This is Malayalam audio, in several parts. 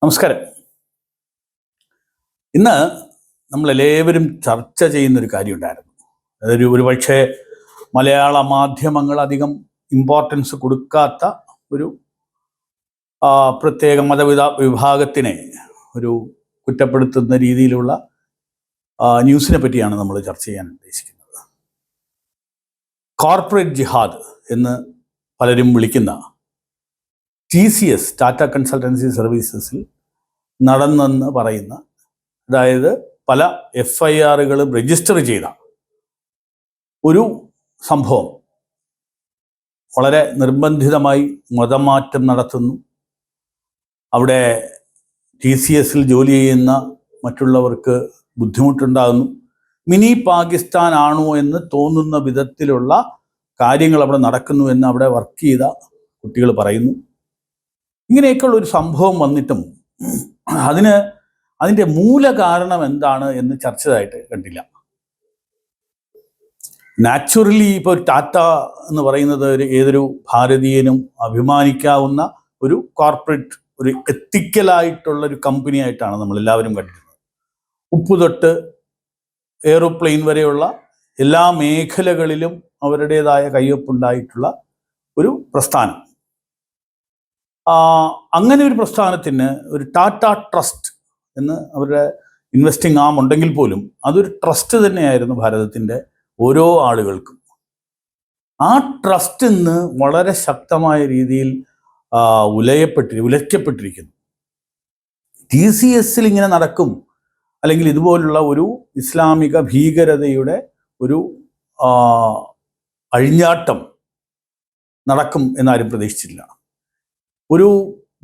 നമസ്കാരം. ഇന്ന് നമ്മളെല്ലാവരും ചർച്ച ചെയ്യുന്നൊരു കാര്യമുണ്ടായിരുന്നു. ഒരുപക്ഷെ മലയാള മാധ്യമങ്ങൾ അധികം ഇമ്പോർട്ടൻസ് കൊടുക്കാത്ത ഒരു പ്രത്യേക വിഭാഗത്തിനെ ഒരു കുറ്റപ്പെടുത്തുന്ന രീതിയിലുള്ള ന്യൂസിനെ പറ്റിയാണ് നമ്മൾ ചർച്ച ചെയ്യാൻ ഉദ്ദേശിക്കുന്നത്. കോർപ്പറേറ്റ് ജിഹാദ് എന്ന് പലരും വിളിക്കുന്ന TCS ടാറ്റ കൺസൾട്ടൻസി സർവീസസിൽ നടന്നെന്ന് പറയുന്ന, അതായത് പല FIRകളും രജിസ്റ്റർ ചെയ്ത ഒരു സംഭവം വളരെ നിർബന്ധിതമായി മതമാറ്റം നടത്തുന്നു. അവിടെ TCSൽ ജോലി ചെയ്യുന്ന മറ്റുള്ളവർക്ക് ബുദ്ധിമുട്ടുണ്ടാകുന്നു. മിനി പാകിസ്ഥാൻ ആണോ എന്ന് തോന്നുന്ന വിധത്തിലുള്ള കാര്യങ്ങൾ അവിടെ നടക്കുന്നു എന്ന് അവിടെ വർക്ക് ചെയ്ത കുട്ടികൾ പറയുന്നു. ഇങ്ങനെയൊക്കെയുള്ള ഒരു സംഭവം വന്നിട്ടും അതിൻ്റെ മൂല കാരണം എന്താണ് എന്ന് ചർച്ചയായിട്ട് കണ്ടില്ല. നാച്ചുറലി ഇപ്പോൾ ടാറ്റ എന്ന് പറയുന്നത് ഏതൊരു ഭാരതീയനും അഭിമാനിക്കാവുന്ന ഒരു കോർപ്പറേറ്റ്, ഒരു എത്തിക്കലായിട്ടുള്ള ഒരു കമ്പനി ആയിട്ടാണ് നമ്മളെല്ലാവരും കണ്ടിരുന്നത്. ഉപ്പ് തൊട്ട് എയ്റോപ്ലെയിൻ വരെയുള്ള എല്ലാ മേഖലകളിലും അവരുടേതായ കയ്യൊപ്പുണ്ടായിട്ടുള്ള ഒരു പ്രസ്ഥാനം. അങ്ങനെ ഒരു പ്രസ്ഥാനത്തിന് ഒരു ടാറ്റ ട്രസ്റ്റ് എന്ന് അവരുടെ ഇൻവെസ്റ്റിംഗ് ആം ഉണ്ടെങ്കിൽ പോലും അതൊരു ട്രസ്റ്റ് തന്നെയായിരുന്നു ഭാരതത്തിൻ്റെ ഓരോ ആളുകൾക്കും. ആ ട്രസ്റ്റ് ഇന്ന് വളരെ ശക്തമായ രീതിയിൽ ഉലയ്ക്കപ്പെട്ടിരിക്കുന്നു. TCSൽ ഇങ്ങനെ നടക്കും, അല്ലെങ്കിൽ ഇതുപോലുള്ള ഒരു ഇസ്ലാമിക ഭീകരതയുടെ ഒരു അഴിഞ്ഞാട്ടം നടക്കും എന്നാരും പ്രതീക്ഷിച്ചില്ല. ഒരു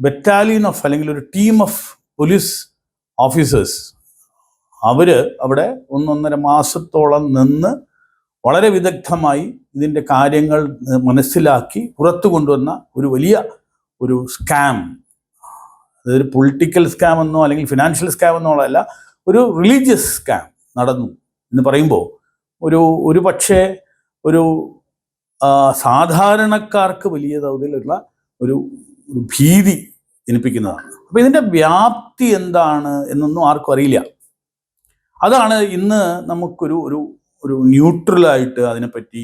ബറ്റാലിയൻ ഓഫ്, അല്ലെങ്കിൽ ഒരു ടീം ഓഫ് പോലീസ് ഓഫീസേഴ്സ് അവർ അവിടെ 1.5 മാസത്തോളം നിന്ന് വളരെ വിദഗ്ധമായി ഇതിൻ്റെ കാര്യങ്ങൾ മനസ്സിലാക്കി പുറത്തു കൊണ്ടുവന്ന ഒരു വലിയ ഒരു സ്കാം, അതൊരു പൊളിറ്റിക്കൽ സ്കാം എന്നോ അല്ലെങ്കിൽ ഫിനാൻഷ്യൽ സ്കാം എന്നോ അല്ല, ഒരു റിലീജിയസ് സ്കാം നടന്നു എന്ന് പറയുമ്പോൾ ഒരു പക്ഷേ ഒരു സാധാരണക്കാർക്ക് വലിയ തോതിലുള്ള ഒരു ഭീതി ജനിപ്പിക്കുന്നതാണ്. അപ്പോൾ ഇതിൻ്റെ വ്യാപ്തി എന്താണ് എന്നൊന്നും ആർക്കും അറിയില്ല. അതാണ് ഇന്ന് നമുക്കൊരു ഒരു ന്യൂട്രലായിട്ട് അതിനെപ്പറ്റി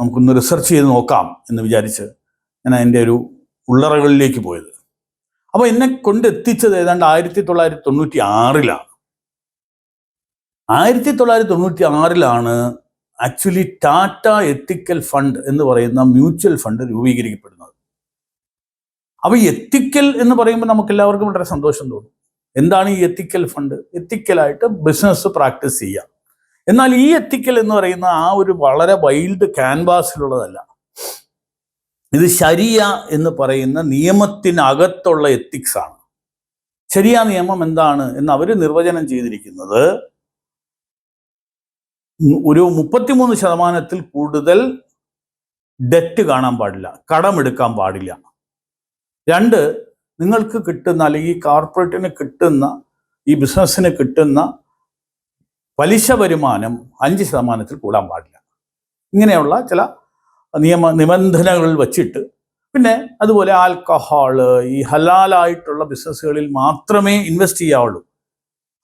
നമുക്കൊന്ന് റിസർച്ച് ചെയ്ത് നോക്കാം എന്ന് വിചാരിച്ച് ഞാൻ അതിൻ്റെ ഒരു ഉള്ളറകളിലേക്ക് പോയത്. അപ്പോൾ എന്നെ കൊണ്ടെത്തിച്ചത് ഏതാണ്ട് 1996 1996 ആക്ച്വലി ടാറ്റ എത്തിക്കൽ ഫണ്ട് എന്ന് പറയുന്ന മ്യൂച്വൽ ഫണ്ട് രൂപീകരിക്കപ്പെടുന്നത്. അപ്പോൾ ഈ എത്തിക്കൽ എന്ന് പറയുമ്പോൾ നമുക്ക് എല്ലാവർക്കും വളരെ സന്തോഷം തോന്നും. എന്താണ് ഈ എത്തിക്കൽ ഫണ്ട്? എത്തിക്കലായിട്ട് ബിസിനസ് പ്രാക്ടീസ് ചെയ്യുക. എന്നാൽ ഈ എത്തിക്കൽ എന്ന് പറയുന്ന ആ ഒരു വളരെ വൈൽഡ് ക്യാൻവാസിലുള്ളതല്ല. ഇത് ശരിയ എന്ന് പറയുന്ന നിയമത്തിനകത്തുള്ള എത്തിക്സ് ആണ്. ശരിയ നിയമം എന്താണ് എന്ന് അവർ നിർവചനം ചെയ്തിരിക്കുന്നത്, ഒരു 33% കൂടുതൽ ഡെറ്റ് കാണാൻ പാടില്ല, കടമെടുക്കാൻ പാടില്ല. 2, നിങ്ങൾക്ക് കിട്ടുന്ന, അല്ലെങ്കിൽ കോർപ്പറേറ്റിന് കിട്ടുന്ന, ഈ ബിസിനസ്സിന് കിട്ടുന്ന പലിശ വരുമാനം 5% കൂടാൻ പാടില്ല. ഇങ്ങനെയുള്ള ചില നിബന്ധനകൾ വച്ചിട്ട്, പിന്നെ അതുപോലെ ആൽക്കഹോള്, ഈ ഹലാലായിട്ടുള്ള ബിസിനസ്സുകളിൽ മാത്രമേ ഇൻവെസ്റ്റ് ചെയ്യാവുള്ളൂ,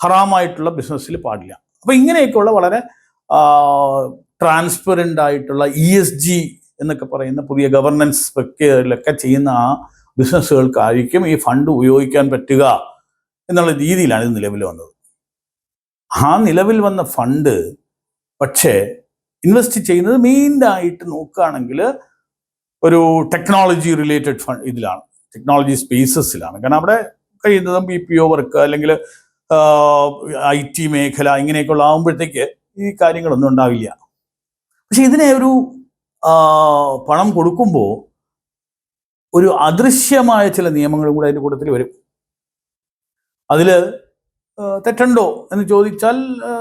ഹറാമായിട്ടുള്ള ബിസിനസ്സിൽ പാടില്ല. അപ്പോൾ ഇങ്ങനെയൊക്കെയുള്ള വളരെ ട്രാൻസ്പെറൻ്റ് ആയിട്ടുള്ള ESG എന്നൊക്കെ പറയുന്ന പുതിയ ഗവർണൻസ് പ്രക്രിയയിലൊക്കെ ചെയ്യുന്ന ആ ബിസിനസ്സുകൾക്കായിരിക്കും ഈ ഫണ്ട് ഉപയോഗിക്കാൻ പറ്റുക എന്നുള്ള രീതിയിലാണ് ഇത് നിലവിൽ വന്നത്. ആ നിലവിൽ വന്ന ഫണ്ട് പക്ഷേ ഇൻവെസ്റ്റ് ചെയ്യുന്നത് മെയിനായിട്ട് നോക്കുകയാണെങ്കിൽ ഒരു ടെക്നോളജി റിലേറ്റഡ് ഫണ്ട് ഇതിലാണ്, ടെക്നോളജി സ്പേസസിലാണ്. കാരണം അവിടെ കഴിയുന്നതും BPO വർക്ക് അല്ലെങ്കിൽ IT മേഖല ഇങ്ങനെയൊക്കെയുള്ള ആകുമ്പോഴത്തേക്ക് ഈ കാര്യങ്ങളൊന്നും ഉണ്ടാവില്ല. പക്ഷെ ഇതിനെ ഒരു പണം കൊടുക്കുമ്പോൾ ഒരു അദൃശ്യമായ ചില നിയമങ്ങളും കൂടെ അതിൻ്റെ കൂട്ടത്തിൽ വരും. അതിൽ തെറ്റുണ്ടോ എന്ന് ചോദിച്ചാൽ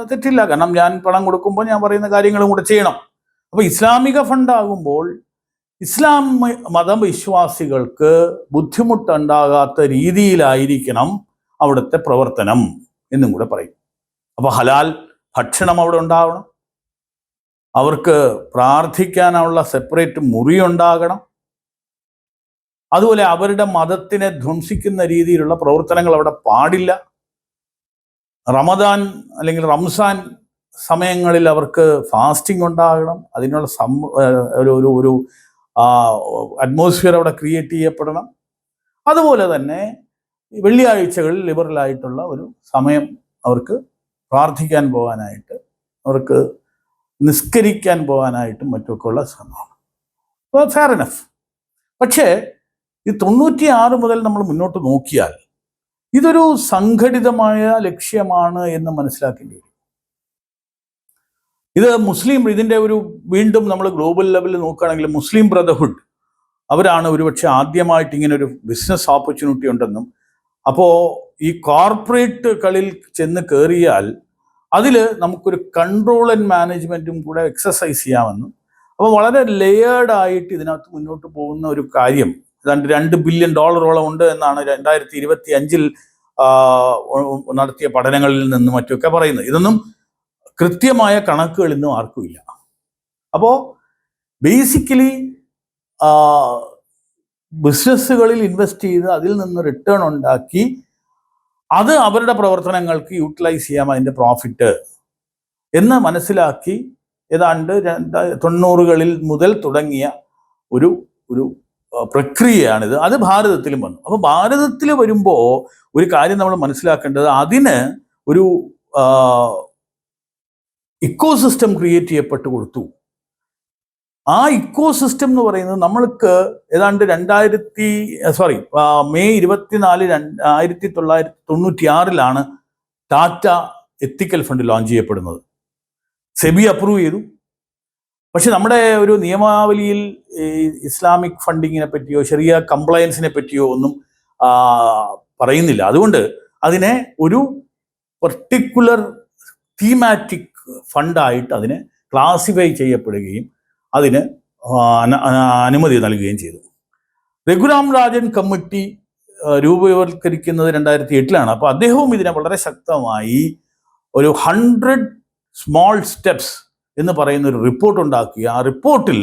തെറ്റില്ല. കാരണം ഞാൻ പണം കൊടുക്കുമ്പോൾ ഞാൻ പറയുന്ന കാര്യങ്ങളും കൂടെ ചെയ്യണം. അപ്പോൾ ഇസ്ലാമിക ഫണ്ടാകുമ്പോൾ ഇസ്ലാം മതവിശ്വാസികൾക്ക് ബുദ്ധിമുട്ടുണ്ടാകാത്ത രീതിയിലായിരിക്കണം അവിടുത്തെ പ്രവർത്തനം എന്നും കൂടെ പറയും. അപ്പോൾ ഹലാൽ ഭക്ഷണം അവിടെ ഉണ്ടാവണം, അവർക്ക് പ്രാർത്ഥിക്കാനുള്ള സെപ്പറേറ്റ് മുറി ഉണ്ടാകണം, അതുപോലെ അവരുടെ മതത്തിനെ ധ്വംസിക്കുന്ന രീതിയിലുള്ള പ്രവർത്തനങ്ങൾ അവിടെ പാടില്ല. റമദാൻ അല്ലെങ്കിൽ റംസാൻ സമയങ്ങളിൽ അവർക്ക് ഫാസ്റ്റിംഗ് ഉണ്ടാകണം. അതിനുള്ള ഒരു ഒരു അറ്റ്മോസ്ഫിയർ അവിടെ ക്രിയേറ്റ് ചെയ്യപ്പെടണം. അതുപോലെ തന്നെ വെള്ളിയാഴ്ചകളിൽ ലിബറലായിട്ടുള്ള ഒരു സമയം അവർക്ക് പ്രാർത്ഥിക്കാൻ പോകാനായിട്ട്, അവർക്ക് നിസ്കരിക്കാൻ പോകാനായിട്ടും മറ്റുമൊക്കെ ഉള്ള ശ്രമമാണ്. Fair enough. പക്ഷേ ഈ 96 മുതൽ നമ്മൾ മുന്നോട്ട് നോക്കിയാൽ ഇതൊരു സംഘടിതമായ ലക്ഷ്യമാണ് എന്ന് മനസ്സിലാക്കേണ്ടി വരും. ഇത് ഇതിൻ്റെ ഒരു വീണ്ടും നമ്മൾ ഗ്ലോബൽ ലെവലിൽ നോക്കുകയാണെങ്കിൽ മുസ്ലിം ബ്രദർഹുഡ് അവരാണ് ഒരുപക്ഷെ ആദ്യമായിട്ട് ഇങ്ങനെ ഒരു ബിസിനസ് ഓപ്പർച്യൂണിറ്റി ഉണ്ടെന്നും, അപ്പോൾ ഈ കോർപ്പറേറ്റ് കളിൽ ചെന്ന് കയറിയാൽ അതിൽ നമുക്കൊരു കൺട്രോൾ ആൻഡ് മാനേജ്മെൻറ്റും കൂടെ എക്സസൈസ് ചെയ്യാമെന്നും, അപ്പോൾ വളരെ ലെയേർഡ് ആയിട്ട് ഇതിനകത്ത് മുന്നോട്ട് പോകുന്ന ഒരു കാര്യം ഏതാണ്ട് $2 ബില്യൺ ഉണ്ട് എന്നാണ് 2025 നടത്തിയ പഠനങ്ങളിൽ നിന്നും മറ്റുമൊക്കെ പറയുന്നത്. ഇതൊന്നും കൃത്യമായ കണക്കുകൾ ഇന്നും ആർക്കുമില്ല. അപ്പോൾ ബേസിക്കലി ബിസിനസ്സുകളിൽ ഇൻവെസ്റ്റ് ചെയ്ത് അതിൽ നിന്ന് റിട്ടേൺ ഉണ്ടാക്കി അത് അവരുടെ പ്രവർത്തനങ്ങൾക്ക് യൂട്ടിലൈസ് ചെയ്യാം, അതിൻ്റെ പ്രോഫിറ്റ് എന്ന് മനസ്സിലാക്കി ഏതാണ്ട് 90കളിൽ മുതൽ തുടങ്ങിയ ഒരു ഒരു പ്രക്രിയയാണിത്. അത് ഭാരതത്തിലും വന്നു. അപ്പോൾ ഭാരതത്തിൽ വരുമ്പോൾ ഒരു കാര്യം നമ്മൾ മനസ്സിലാക്കേണ്ടത്, അതിന് ഒരു ഇക്കോസിസ്റ്റം ക്രിയേറ്റ് ചെയ്യപ്പെട്ട് കൊടുത്തു. ആ ഇക്കോസിസ്റ്റം എന്ന് പറയുന്നത് നമ്മൾക്ക് ഏതാണ്ട് മെയ് 24, 1996 ടാറ്റ എത്തിക്കൽ ഫണ്ട് ലോഞ്ച് ചെയ്യപ്പെടുന്നത്. സെബി അപ്രൂവ് ചെയ്തു. പക്ഷെ നമ്മുടെ ഒരു നിയമാവലിയിൽ ഇസ്ലാമിക് ഫണ്ടിങ്ങിനെ പറ്റിയോ ശരിയ കംപ്ലയൻസിനെ പറ്റിയോ ഒന്നും പറയുന്നില്ല. അതുകൊണ്ട് അതിനെ ഒരു പർട്ടിക്കുലർ തീമാറ്റിക് ഫണ്ടായിട്ട് അതിനെ ക്ലാസിഫൈ ചെയ്യപ്പെടുകയും അതിന് അനുമതി നൽകുകയും ചെയ്തു. രഘുറാം രാജൻ കമ്മിറ്റി രൂപവത്കരിക്കുന്നത് 2008 അപ്പോൾ അദ്ദേഹവും ഇതിനെ വളരെ ശക്തമായി ഒരു 100 സ്മോൾ സ്റ്റെപ്സ് എന്ന് പറയുന്ന ഒരു റിപ്പോർട്ട് ഉണ്ടാക്കി. ആ റിപ്പോർട്ടിൽ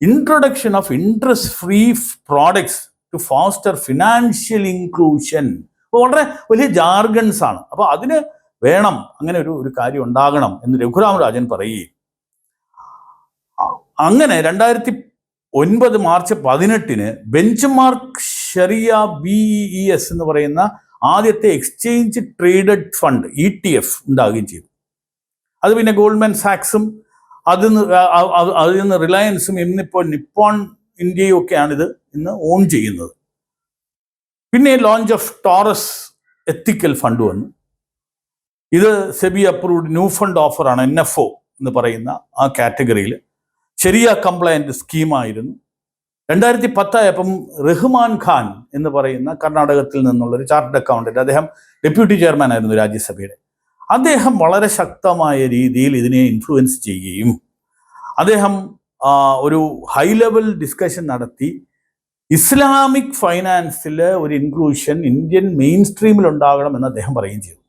introduction of interest free products to foster financial inclusion, അപ്പോൾ വളരെ വലിയ ജാർഗൺസ് ആണ്. അപ്പോൾ അതിന് വേണം, അങ്ങനെ ഒരു കാര്യം ഉണ്ടാകണം എന്ന് രഘുറാം രാജൻ പറയുകയും അങ്ങനെ 2009 March 18 bench mark Shiriya BEES എന്ന് പറയുന്ന ആദ്യത്തെ എക്സ്ചേഞ്ച് ട്രേഡഡ് ഫണ്ട് ETF ഉണ്ടാകുകയും ചെയ്തു. അത് പിന്നെ ഗോൾഡ്മാൻ സാക്സും അതിൽ നിന്ന് റിലയൻസും ഇന്നിപ്പോൾ നിപ്പോൺ ഇന്ത്യയും ഒക്കെയാണിത് ഇന്ന് ഓൺ ചെയ്യുന്നത്. പിന്നെ launch of Taurus ethical fund വന്നു. ഇത് സെബി അപ്രൂവ്ഡ് ന്യൂ ഫണ്ട് ഓഫറാണ്, NFO എന്ന് പറയുന്ന ആ കാറ്റഗറിയിൽ ശരിയ കംപ്ലയൻറ്റ് സ്കീമായിരുന്നു. 2010 ആയപ്പം റഹ്മാൻ ഖാൻ എന്ന് പറയുന്ന കർണാടകത്തിൽ നിന്നുള്ളൊരു ചാർട്ടേഡ് അക്കൗണ്ടന്റ്, അദ്ദേഹം ഡെപ്യൂട്ടി ചെയർമാൻ ആയിരുന്നു രാജ്യസഭയുടെ. അദ്ദേഹം വളരെ ശക്തമായ രീതിയിൽ ഇതിനെ ഇൻഫ്ലുവൻസ് ചെയ്യുകയും അദ്ദേഹം ഒരു ഹൈ ലെവൽ ഡിസ്കഷൻ നടത്തി ഇസ്ലാമിക് ഫൈനാൻസിൽ ഒരു ഇൻക്ലൂഷൻ ഇന്ത്യൻ മെയിൻ സ്ട്രീമിൽ ഉണ്ടാകണം എന്ന് അദ്ദേഹം പറയുകയും ചെയ്തു.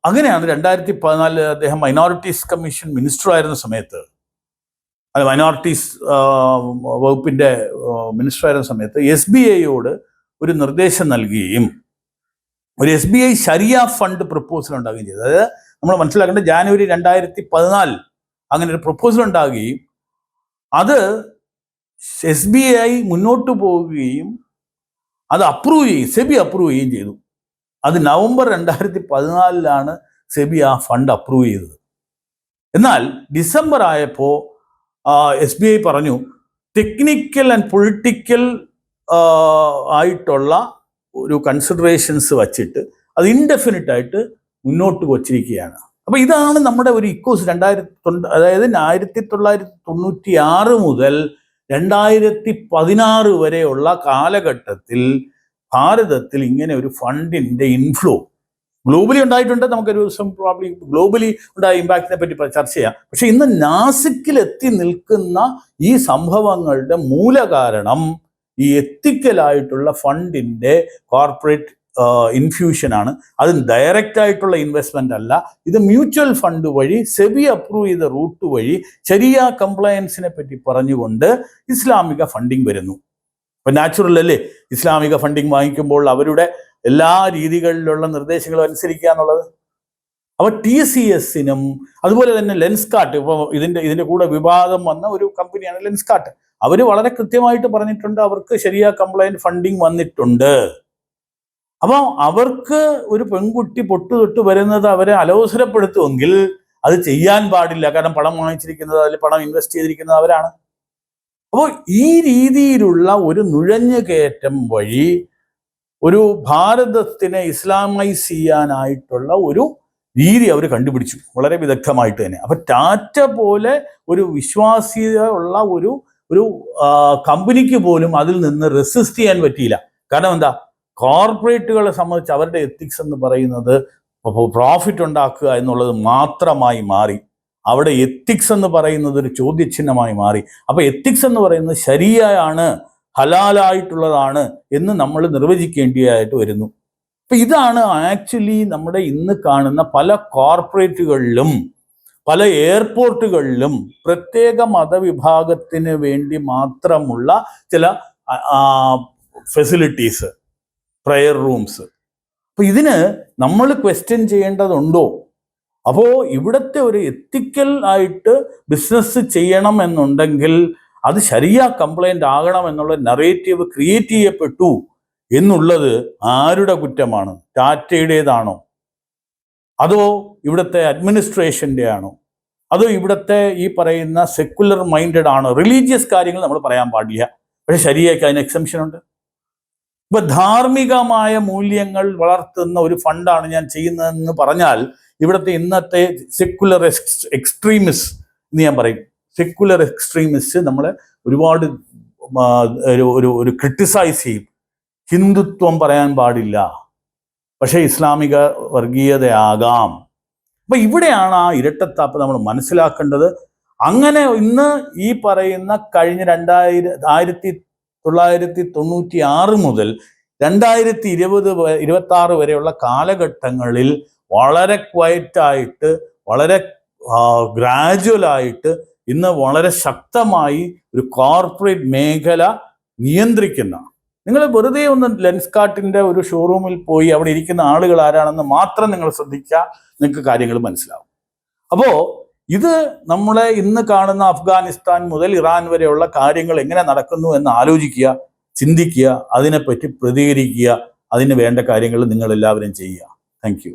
അങ്ങനെയാണ് 2014 അദ്ദേഹം മൈനോറിറ്റീസ് കമ്മീഷൻ മിനിസ്റ്റർ ആയിരുന്ന സമയത്ത്, അത് മൈനോറിറ്റീസ് വകുപ്പിൻ്റെ മിനിസ്റ്റർ ആയിരുന്ന സമയത്ത് SBIയോട് ഒരു നിർദ്ദേശം നൽകുകയും ഒരു SBI ശരിയ ഫണ്ട് പ്രപ്പോസൽ ഉണ്ടാകുകയും ചെയ്തു. അതായത് നമ്മൾ മനസ്സിലാക്കേണ്ടത് ജാനുവരി 2014 അങ്ങനെ ഒരു പ്രപ്പോസൽ ഉണ്ടാകുകയും അത് SBI മുന്നോട്ട് പോവുകയും അത് അപ്രൂവ് ചെയ്യും, സെബി അപ്രൂവ് ചെയ്യുകയും ചെയ്തു. അത് നവംബർ 2014 സെബി ആ ഫണ്ട് അപ്രൂവ് ചെയ്തത്. എന്നാൽ ഡിസംബർ ആയപ്പോൾ SBI പറഞ്ഞു ടെക്നിക്കൽ ആൻഡ് പൊളിറ്റിക്കൽ ആയിട്ടുള്ള ഒരു കൺസിഡറേഷൻസ് വച്ചിട്ട് അത് ഇൻഡെഫിനിറ്റ് ആയിട്ട് മുന്നോട്ട് വച്ചിരിക്കുകയാണ്. അപ്പോൾ ഇതാണ് നമ്മുടെ ഒരു ഇക്കോസ്. അതായത് 1996 മുതൽ 2016 വരെയുള്ള കാലഘട്ടത്തിൽ ഭാരതത്തിൽ ഇങ്ങനെ ഒരു ഫണ്ടിൻ്റെ ഇൻഫ്ലോ ഗ്ലോബലി ഉണ്ടായിട്ടുണ്ട്. നമുക്കൊരു ദിവസം പ്രോബ്ലി ഗ്ലോബലി ഉണ്ടായ ഇമ്പാക്റ്റിനെ പറ്റി ചർച്ച ചെയ്യാം. പക്ഷെ ഇന്ന് നാസിക്കിൽ എത്തി നിൽക്കുന്ന ഈ സംഭവങ്ങളുടെ മൂലകാരണം ഈ എത്തിക്കലായിട്ടുള്ള ഫണ്ടിൻ്റെ കോർപ്പറേറ്റ് ഇൻഫ്യൂഷനാണ്. അത് ഡയറക്റ്റ് ആയിട്ടുള്ള ഇൻവെസ്റ്റ്മെന്റ് അല്ല. ഇത് മ്യൂച്വൽ ഫണ്ട് വഴി സെബി അപ്രൂവ് ചെയ്ത റൂട്ട് വഴി ശരിയ കംപ്ലയൻസിനെ പറ്റി പറഞ്ഞുകൊണ്ട് ഇസ്ലാമിക ഫണ്ടിങ് വരുന്നു. ഇപ്പം നാച്ചുറൽ അല്ലേ ഇസ്ലാമിക ഫണ്ടിങ് വാങ്ങിക്കുമ്പോൾ അവരുടെ എല്ലാ രീതികളിലുള്ള നിർദ്ദേശങ്ങളും അനുസരിക്കുക എന്നുള്ളത്. അപ്പോൾ TCSനും അതുപോലെ തന്നെ ലെൻസ്കാർട്ട്, ഇപ്പോൾ ഇതിൻ്റെ കൂടെ വിവാദം വന്ന ഒരു കമ്പനിയാണ് ലെൻസ്കാർട്ട്. അവർ വളരെ കൃത്യമായിട്ട് പറഞ്ഞിട്ടുണ്ട് അവർക്ക് ശരിയാ കംപ്ലൈൻറ്റ് ഫണ്ടിങ് വന്നിട്ടുണ്ട്. അപ്പോൾ അവർക്ക് ഒരു പെൺകുട്ടി പൊട്ടുതൊട്ട് വരുന്നത് അവരെ അലോസരപ്പെടുത്തുമെങ്കിൽ അത് ചെയ്യാൻ പാടില്ല. കാരണം പണം വാങ്ങിച്ചിരിക്കുന്നത്, അതിൽ പണം ഇൻവെസ്റ്റ് ചെയ്തിരിക്കുന്നത് അവരാണ്. അപ്പോൾ ഈ രീതിയിലുള്ള ഒരു നുഴഞ്ഞു കയറ്റം വഴി ഒരു ഭാരതത്തിനെ ഇസ്ലാമൈസ് ചെയ്യാനായിട്ടുള്ള ഒരു രീതി അവർ കണ്ടുപിടിച്ചു, വളരെ വിദഗ്ധമായിട്ട് തന്നെ. അപ്പൊ ടാറ്റ പോലെ ഒരു വിശ്വാസ്യത ഉള്ള ഒരു കമ്പനിക്ക് പോലും അതിൽ നിന്ന് റെസിസ്റ്റ് ചെയ്യാൻ പറ്റിയില്ല. കാരണം എന്താ, കോർപ്പറേറ്റുകളെ സംബന്ധിച്ച് അവരുടെ എത്തിക്സ് എന്ന് പറയുന്നത് പ്രോഫിറ്റ് ഉണ്ടാക്കുക എന്നുള്ളത് മാത്രമായി മാറി. അവിടെ എത്തിക്സ് എന്ന് പറയുന്നത് ഒരു ചോദ്യചിഹ്നമായി മാറി. അപ്പൊ എത്തിക്സ് എന്ന് പറയുന്നത് ശരിയാണ്, ഹലാലായിട്ടുള്ളതാണ് എന്ന് നമ്മൾ നിർവചിക്കേണ്ടതായിട്ട് വരുന്നു. അപ്പൊ ഇതാണ് ആക്ച്വലി നമ്മുടെ ഇന്ന് കാണുന്ന പല കോർപ്പറേറ്റുകളിലും പല എയർപോർട്ടുകളിലും പ്രത്യേക മതവിഭാഗത്തിന് വേണ്ടി മാത്രമുള്ള ചില ഫെസിലിറ്റീസ്, പ്രയർ റൂംസ്. അപ്പൊ ഇതിന് നമ്മൾ ക്വസ്റ്റ്യൻ ചെയ്യേണ്ടതുണ്ടോ? അപ്പോൾ ഇവിടുത്തെ ഒരു എത്തിക്കൽ ആയിട്ട് ബിസിനസ് ചെയ്യണം എന്നുണ്ടെങ്കിൽ അത് ശരിയാ കംപ്ലൈന്റ് ആകണം എന്നുള്ള നറേറ്റീവ് ക്രിയേറ്റ് ചെയ്യപ്പെട്ടു എന്നുള്ളത് ആരുടെ കുറ്റമാണ്? ടാറ്റയുടേതാണോ? അതോ ഇവിടുത്തെ അഡ്മിനിസ്ട്രേഷൻ്റെ ആണോ? അതോ ഇവിടുത്തെ ഈ പറയുന്ന സെക്കുലർ മൈൻഡഡ് ആണോ? റിലീജിയസ് കാര്യങ്ങൾ നമ്മൾ പറയാൻ പാടില്ല, പക്ഷെ ശരിയാക്കി അതിന് എക്സംഷൻ ഉണ്ട്. ഇപ്പൊ ധാർമ്മികമായ മൂല്യങ്ങൾ വളർത്തുന്ന ഒരു ഫണ്ടാണ് ഞാൻ ചെയ്യുന്നതെന്ന് പറഞ്ഞാൽ ഇവിടുത്തെ ഇന്നത്തെ സെക്കുലർ എക്സ്ട്രീമിസ്റ്റ് എന്ന് ഞാൻ പറയും. സെക്കുലർ എക്സ്ട്രീമിസ്റ്റ് നമ്മളെ ഒരുപാട് ഒരു ക്രിട്ടിസൈസ് ചെയ്യും. ഹിന്ദുത്വം പറയാൻ പാടില്ല, പക്ഷെ ഇസ്ലാമിക വർഗീയതയാകാം. അപ്പൊ ഇവിടെയാണ് ആ ഇരട്ടത്താപ്പ് നമ്മൾ മനസ്സിലാക്കേണ്ടത്. അങ്ങനെ ഇന്ന് ഈ പറയുന്ന കഴിഞ്ഞ 1996 മുതൽ 2026 വരെയുള്ള കാലഘട്ടങ്ങളിൽ വളരെ ക്വയറ്റായിട്ട്, വളരെ ഗ്രാജുവലായിട്ട് ഇന്ന് വളരെ ശക്തമായി ഒരു കോർപ്പറേറ്റ് മേഖല നിയന്ത്രിക്കുന്ന, നിങ്ങൾ വെറുതെ ഒന്ന് ലെൻസ്കാർട്ടിൻ്റെ ഒരു ഷോറൂമിൽ പോയി അവിടെ ഇരിക്കുന്ന ആളുകൾ ആരാണെന്ന് മാത്രം നിങ്ങൾ ശ്രദ്ധിച്ചാൽ നിങ്ങൾക്ക് കാര്യങ്ങൾ മനസ്സിലാവും. അപ്പോൾ ഇത് നമ്മളെ ഇന്ന് കാണുന്ന അഫ്ഗാനിസ്ഥാൻ മുതൽ ഇറാൻ വരെയുള്ള കാര്യങ്ങൾ എങ്ങനെ നടക്കുന്നു എന്ന് ആലോചിക്കുക, ചിന്തിക്കുക, അതിനെപ്പറ്റി പ്രതികരിക്കുക, അതിന് വേണ്ട കാര്യങ്ങൾ നിങ്ങൾ എല്ലാവരും ചെയ്യുക. Thank you.